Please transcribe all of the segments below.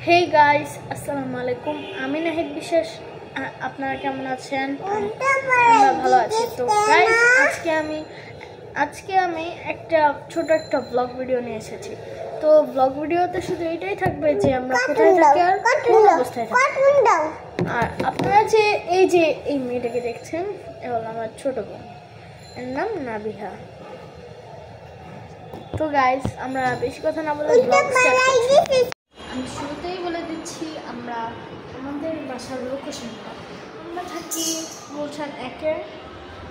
Hey guys, আসসালামু আলাইকুম। আমি নাহিদ বিশ্বাস। আপনারা কেমন আছেন? আমরা ভালো আছি। তো গাইস, আজকে আমি একটা ছোট একটা ব্লগ ভিডিও নিয়ে এসেছি। তো ব্লগ ভিডিওতে শুধু এটাই থাকবে যে আমরা কোথায় থাকি আর কোন অবস্থায় থাকি। আর আপনারা যে এই মেয়েটাকে দেখছেন, এ হলো আমার ছোট বোন, এর নাম নাবিহা। তো গাইস, আমরা বেশি কথা না বলে ব্লগ স্টার্ট করছি। আমি শুরুতেই বলে দিচ্ছি আমাদের বাসার লোকেশনটা। আমরা থাকি গুলশান 1-এর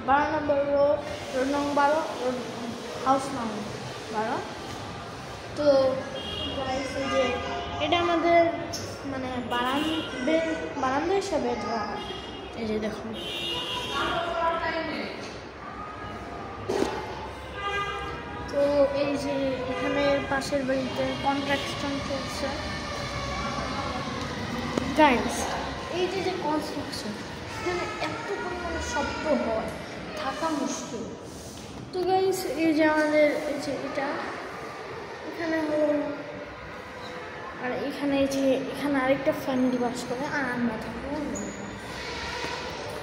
12 নম্বর রোড নং 12 হাউস নং 12। তো গাইস, এই যে এটা আমাদের মানে বারান্দা হিসাবে ধরা হয়। এই যে দেখুন, তো এই যে এখানে পাশের বাড়িতে কনস্ট্রাকশন চলছে। গাইস, এই যে কনস্ট্রাকশন, এখানে এত পরিমাণে শব্দ হয়, থাকা মুশকিল। তো গাইস, এই যে আমাদের এই যে এখানে হলো, আর এখানে এখানে আরেকটা ফ্যামিলি বাস করে, আর আমরা থাকি।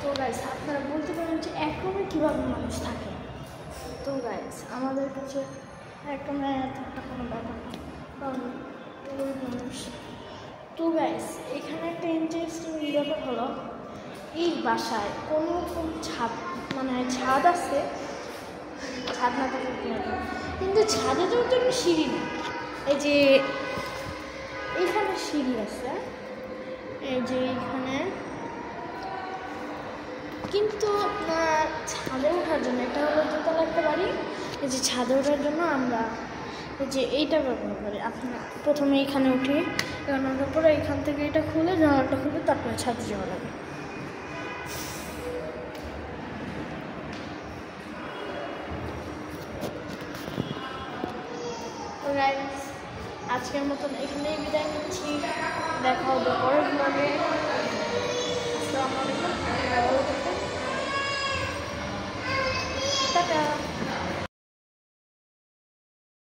তো গাইস, আপনারা বলতে পারেন যে এক রুমে কীভাবে মানুষ থাকে। তো গাইস, আমাদের কাছে এক রুমে থাকা কোনো ব্যাপার না, কারণ মানুষ। তো গাইস, এখানে একটা ইন্টারেস্টিং ব্যাপার হলো, এই বাসায় কোনো রকম ছাদ আছে, ছাদ না থাকলে কিন্তু ছাদে তো সিঁড়ি নেই। এই যে এইখানে সিঁড়ি আছে, এই যে এইখানে, কিন্তু ছাদে ওঠার জন্য, এটা হলো দোতলা একটা বাড়ি, এই যে ছাদে ওঠার জন্য আমরা এই যে এইটা ব্যবহার করি। আপনার প্রথমে এইখানে উঠি, এখানে ওঠার পরে এইখান থেকে এটা খুলে, জানালাটা খুলে তারপরে ছাদে যাওয়া লাগে। আজকের মতন এখানেই বিদায় নিচ্ছি। দেখা হবে পরের ব্লগে। আসসালামু আলাইকুম।